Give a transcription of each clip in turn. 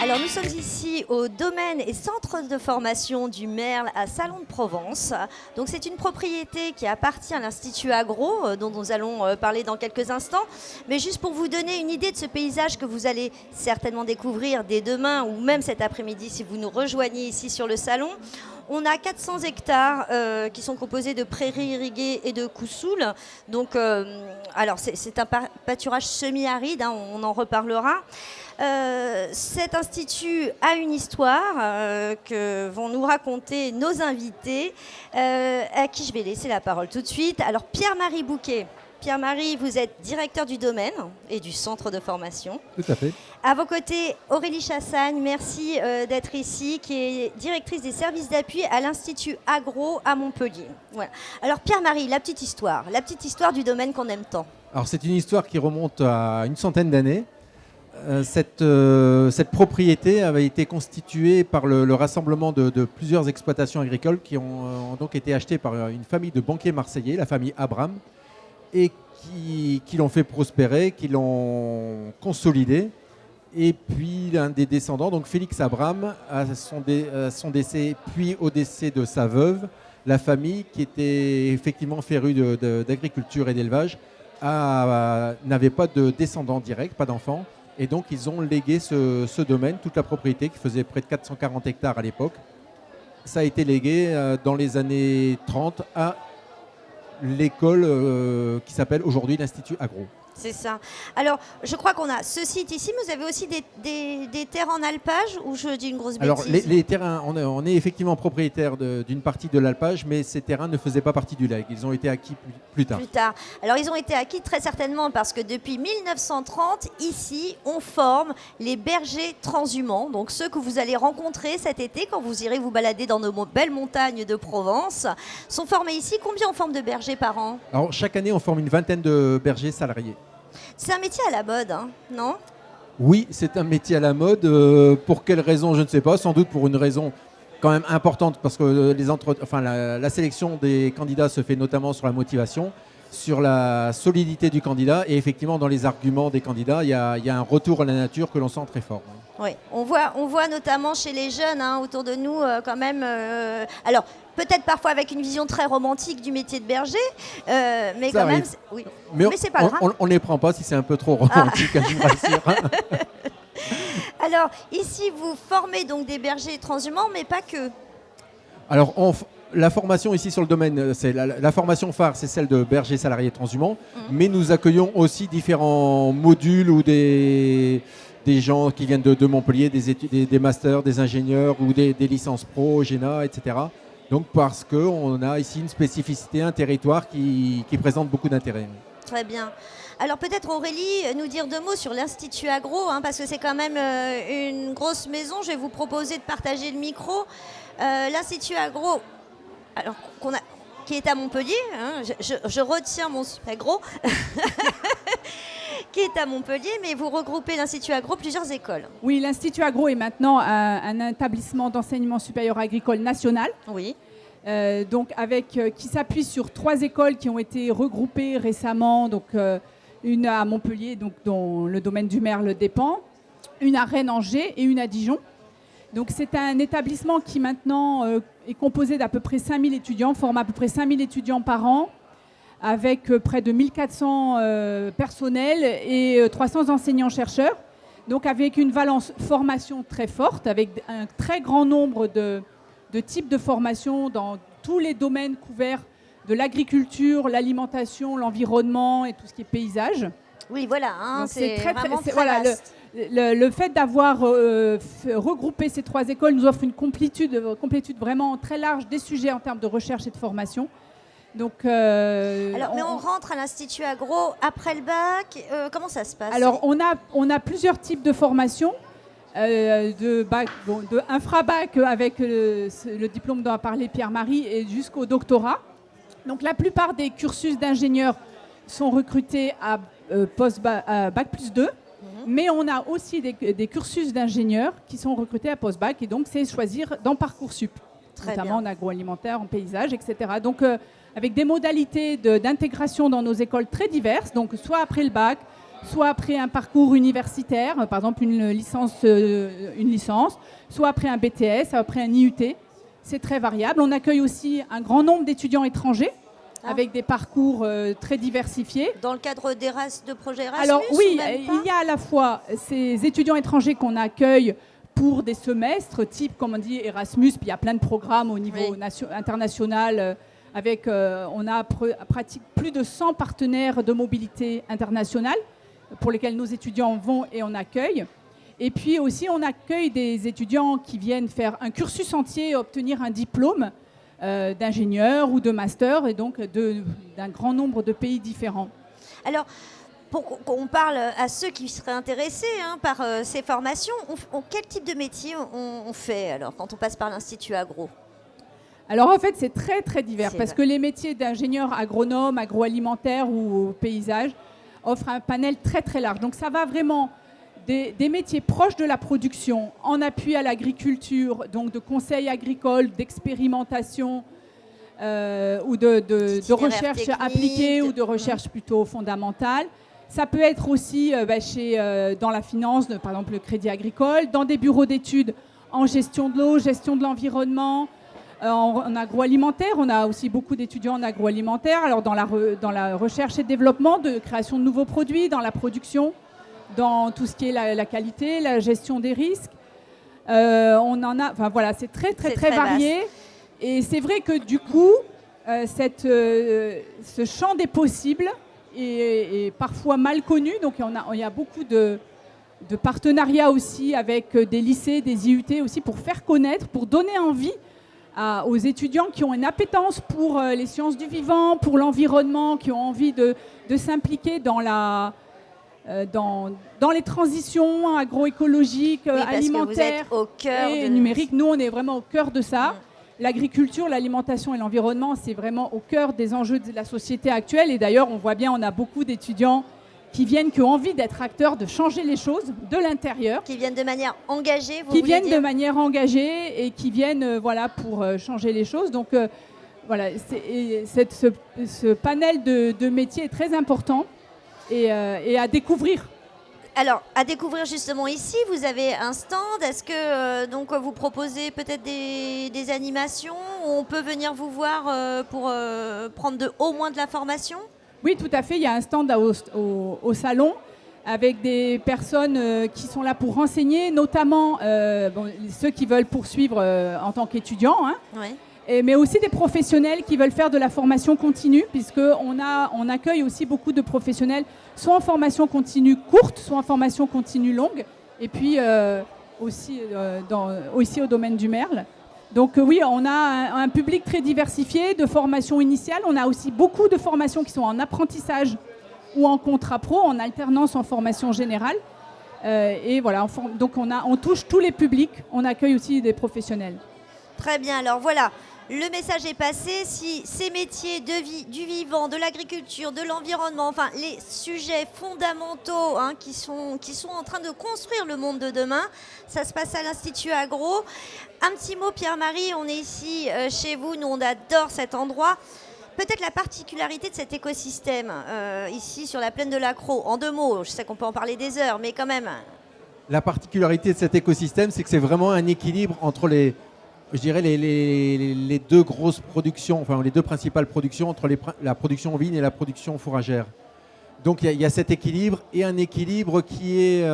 Alors nous sommes ici au domaine et centre de formation du Merle à Salon de Provence. Donc c'est une propriété qui appartient à l'Institut Agro, dont nous allons parler dans quelques instants. Mais juste pour vous donner une idée de ce paysage que vous allez certainement découvrir dès demain ou même cet après-midi si vous nous rejoignez ici sur le salon. On a 400 hectares qui sont composés de prairies irriguées et de coussouls. Donc, alors c'est un pâturage semi-aride, hein, on en reparlera. Cet institut a une histoire que vont nous raconter nos invités, à qui je vais laisser la parole tout de suite. Alors Pierre-Marie Bouquet. Pierre-Marie, vous êtes directeur du domaine et du centre de formation. Tout à fait. À vos côtés, Aurélie Chassagne, merci d'être ici, qui est directrice des services d'appui à l'Institut Agro à Montpellier. Voilà. Alors Pierre-Marie, la petite histoire du domaine qu'on aime tant. Alors c'est une histoire qui remonte à une centaine d'années. Cette propriété avait été constituée par le rassemblement de plusieurs exploitations agricoles qui ont donc été achetées par une famille de banquiers marseillais, la famille Abraham, et qui l'ont fait prospérer, qui l'ont consolidé. Et puis l'un des descendants, donc Félix Abraham, à son décès, puis au décès de sa veuve, la famille, qui était effectivement férue d'agriculture et d'élevage, n'avait pas de descendants directs, pas d'enfants. Et donc ils ont légué ce domaine, toute la propriété, qui faisait près de 440 hectares à l'époque. Ça a été légué dans les années 30 à l'école qui s'appelle aujourd'hui l'Institut Agro. C'est ça. Alors, je crois qu'on a ce site ici, mais vous avez aussi des terres en alpage, ou je dis une grosse bêtise? Alors, les terrains, on est effectivement propriétaire d'une partie de l'alpage, mais ces terrains ne faisaient pas partie du legs. Ils ont été acquis plus tard. Plus tard. Alors, ils ont été acquis très certainement parce que depuis 1930, ici, on forme les bergers transhumants. Donc, ceux que vous allez rencontrer cet été quand vous irez vous balader dans nos belles montagnes de Provence, sont formés ici. Combien on forme de bergers par an? Alors, chaque année, on forme une vingtaine de bergers salariés. C'est un métier à la mode, hein, non? Oui, c'est un métier à la mode. Pour quelle raison, je ne sais pas. Sans doute pour une raison quand même importante, parce que la sélection des candidats se fait notamment sur la motivation, sur la solidité du candidat. Et effectivement, dans les arguments des candidats, il y a un retour à la nature que l'on sent très fort. Oui, on voit notamment chez les jeunes autour de nous quand même... alors, peut-être parfois avec une vision très romantique du métier de berger, mais ça quand arrive. même... Oui. Mais c'est pas grave. On ne les prend pas si c'est un peu trop romantique, je vous rassure. Alors, ici, vous formez donc des bergers transhumants, mais pas que. Alors, la formation ici sur le domaine, c'est la formation phare, c'est celle de bergers salariés transhumants, mais nous accueillons aussi différents modules ou des gens qui viennent de Montpellier, des masters, des ingénieurs ou des licences pro, GENA, etc. Donc parce qu'on a ici une spécificité, un territoire qui présente beaucoup d'intérêt. Très bien. Alors peut-être Aurélie, nous dire deux mots sur l'Institut Agro, parce que c'est quand même une grosse maison. Je vais vous proposer de partager le micro. L'Institut Agro, alors, qui est à Montpellier, je retiens mon super gros, qui est à Montpellier, mais vous regroupez l'Institut Agro, plusieurs écoles. Oui, l'Institut Agro est maintenant un établissement d'enseignement supérieur agricole national. Oui. Qui s'appuie sur 3 écoles qui ont été regroupées récemment. Donc, une à Montpellier, donc, dont le domaine du Merle dépend, une à Rennes-Angers et une à Dijon. Donc, c'est un établissement qui maintenant est composé d'à peu près 5000 étudiants, forme à peu près 5000 étudiants par an, avec près de 1400 personnels et 300 enseignants-chercheurs. Donc, avec une valence formation très forte, avec un très grand nombre de types de formation dans tous les domaines couverts de l'agriculture, l'alimentation, l'environnement et tout ce qui est paysage. Oui, voilà, c'est vraiment très voilà, vaste. Le fait d'avoir regroupé ces 3 écoles nous offre une complétude vraiment très large des sujets en termes de recherche et de formation. Donc, mais on rentre à l'Institut Agro après le bac. Comment ça se passe? Alors, on a plusieurs types de formations. De infra-bac avec le diplôme dont a parlé Pierre-Marie et jusqu'au doctorat. Donc la plupart des cursus d'ingénieurs sont recrutés à bac plus 2, mais on a aussi des cursus d'ingénieurs qui sont recrutés à post-bac et donc c'est choisir dans Parcoursup, notamment en agroalimentaire, en paysage, etc. Donc avec des modalités d'intégration dans nos écoles très diverses, donc soit après le bac, soit après un parcours universitaire, par exemple une licence, soit après un BTS, après un IUT. C'est très variable. On accueille aussi un grand nombre d'étudiants étrangers avec des parcours très diversifiés. Dans le cadre de projets Erasmus? Alors oui, il y a à la fois ces étudiants étrangers qu'on accueille pour des semestres, type, comme on dit, Erasmus, puis il y a plein de programmes au niveau international, on a plus de 100 partenaires de mobilité internationale pour lesquels nos étudiants vont et on accueille. Et puis aussi, on accueille des étudiants qui viennent faire un cursus entier et obtenir un diplôme d'ingénieur ou de master, et donc d'un grand nombre de pays différents. Alors, pour qu'on parle à ceux qui seraient intéressés par ces formations, quel type de métier on fait alors quand on passe par l'Institut Agro? Alors en fait, c'est très très divers parce que les métiers d'ingénieur agronome, agroalimentaire ou paysage offrent un panel très très large. Donc ça va vraiment des métiers proches de la production, en appui à l'agriculture, donc de conseil agricole, d'expérimentation ou de recherche technique, appliquée ou de recherche plutôt fondamentale. Ça peut être aussi dans la finance, par exemple le crédit agricole, dans des bureaux d'études en gestion de l'eau, gestion de l'environnement, en agroalimentaire. On a aussi beaucoup d'étudiants en agroalimentaire, alors dans la recherche et développement, de création de nouveaux produits, dans la production, dans tout ce qui est la qualité, la gestion des risques. C'est très varié. Vaste. Et c'est vrai que du coup, ce champ des possibles est parfois mal connu. Donc il y a beaucoup de partenariats aussi avec des lycées, des IUT aussi, pour faire connaître, pour donner envie aux étudiants qui ont une appétence pour les sciences du vivant, pour l'environnement, qui ont envie de s'impliquer dans les transitions agroécologiques, alimentaires et numériques. Nous, on est vraiment au cœur de ça. L'agriculture, l'alimentation et l'environnement, c'est vraiment au cœur des enjeux de la société actuelle. Et d'ailleurs, on voit bien, on a beaucoup d'étudiants qui ont envie d'être acteurs, de changer les choses de l'intérieur. Qui viennent de manière engagée, de manière engagée et qui viennent pour changer les choses. Donc ce panel de métiers est très important et à découvrir. Alors, à découvrir justement ici, vous avez un stand. Est-ce que vous proposez peut-être des animations où on peut venir vous voir pour prendre au moins de la formation? Oui, tout à fait. Il y a un stand au salon avec des personnes qui sont là pour renseigner, notamment ceux qui veulent poursuivre en tant qu'étudiants, mais aussi des professionnels qui veulent faire de la formation continue, puisqu'on accueille aussi beaucoup de professionnels, soit en formation continue courte, soit en formation continue longue, et puis aussi au domaine du Merle. Donc oui, on a un public très diversifié de formation initiale. On a aussi beaucoup de formations qui sont en apprentissage ou en contrat pro, en alternance en formation générale. Donc on touche tous les publics. On accueille aussi des professionnels. Très bien, alors voilà. Le message est passé. Si ces métiers du vivant, de l'agriculture, de l'environnement, enfin les sujets fondamentaux qui sont en train de construire le monde de demain, ça se passe à l'Institut Agro. Un petit mot, Pierre-Marie, on est ici chez vous, nous on adore cet endroit. Peut-être la particularité de cet écosystème ici sur la plaine de l'Accro, en 2 mots, je sais qu'on peut en parler des heures, mais quand même. La particularité de cet écosystème, c'est que c'est vraiment un équilibre entre les 2 grosses productions, enfin les 2 principales productions, entre la production ovine et la production fourragère. Donc il y a cet équilibre, et un équilibre qui est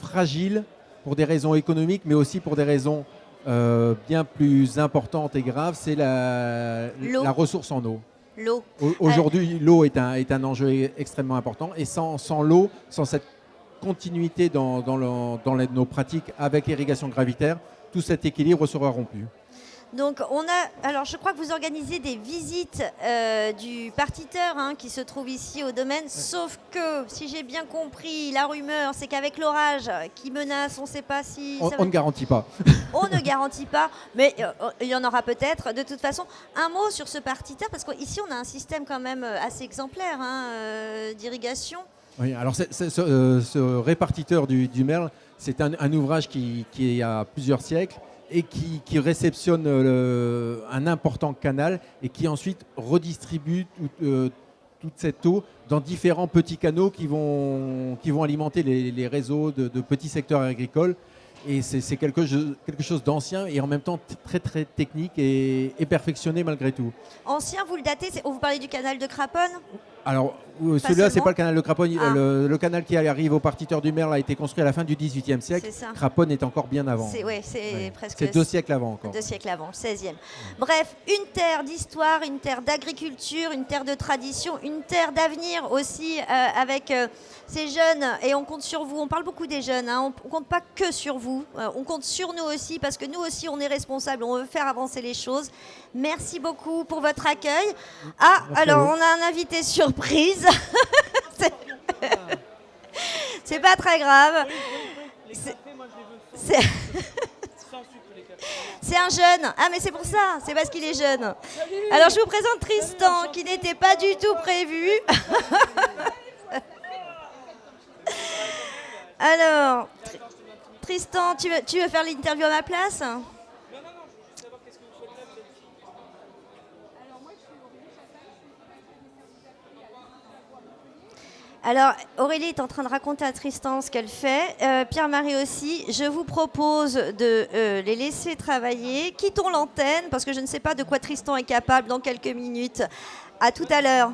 fragile pour des raisons économiques, mais aussi pour des raisons bien plus importantes et graves, c'est la ressource en eau. L'eau. Aujourd'hui, l'eau est un enjeu extrêmement important, et sans l'eau, sans cette continuité dans nos pratiques avec l'irrigation gravitaire, tout cet équilibre sera rompu. Donc alors je crois que vous organisez des visites du partiteur qui se trouve ici au domaine, sauf que si j'ai bien compris, la rumeur c'est qu'avec l'orage qui menace, on ne sait pas si... On ne garantit pas. On ne garantit pas, mais il y en aura peut-être. De toute façon, un mot sur ce partiteur, parce qu'ici on a un système quand même assez exemplaire d'irrigation. Oui, alors ce répartiteur du Merle, c'est un ouvrage qui a plusieurs siècles et qui réceptionne un important canal et qui ensuite redistribue toute cette eau dans différents petits canaux qui vont alimenter les réseaux de petits secteurs agricoles. Et c'est quelque chose d'ancien et en même temps très très technique et perfectionné malgré tout. Ancien, vous le datez, vous parlez du canal de Craponne? Alors, celui-là, c'est seulement. pas le canal de Craponne. Ah. Le canal qui arrive au partiteur du Merle a été construit à la fin du XVIIIe siècle. C'est ça. Craponne est encore bien avant. C'est Ouais. presque C'est 2 siècles avant encore. 2 siècles avant, le 16e. Bref, une terre d'histoire, une terre d'agriculture, une terre de tradition, une terre d'avenir aussi avec ces jeunes. Et on compte sur vous. On parle beaucoup des jeunes. Hein. On ne compte pas que sur vous. On compte sur nous aussi parce que nous aussi, on est responsables. On veut faire avancer les choses. Merci beaucoup pour votre accueil. Ah, Merci alors à vous. on a un invité surprise. C'est pas très grave. C'est c'est un jeune. Ah, mais c'est pour ça. C'est parce qu'il est jeune. Alors, je vous présente Tristan, qui n'était pas du tout prévu. Alors, Tristan, tu veux faire l'interview à ma place? Alors, Aurélie est en train de raconter à Tristan ce qu'elle fait. Pierre-Marie aussi. Je vous propose de les laisser travailler. Quittons l'antenne parce que je ne sais pas de quoi Tristan est capable dans quelques minutes. À tout à l'heure.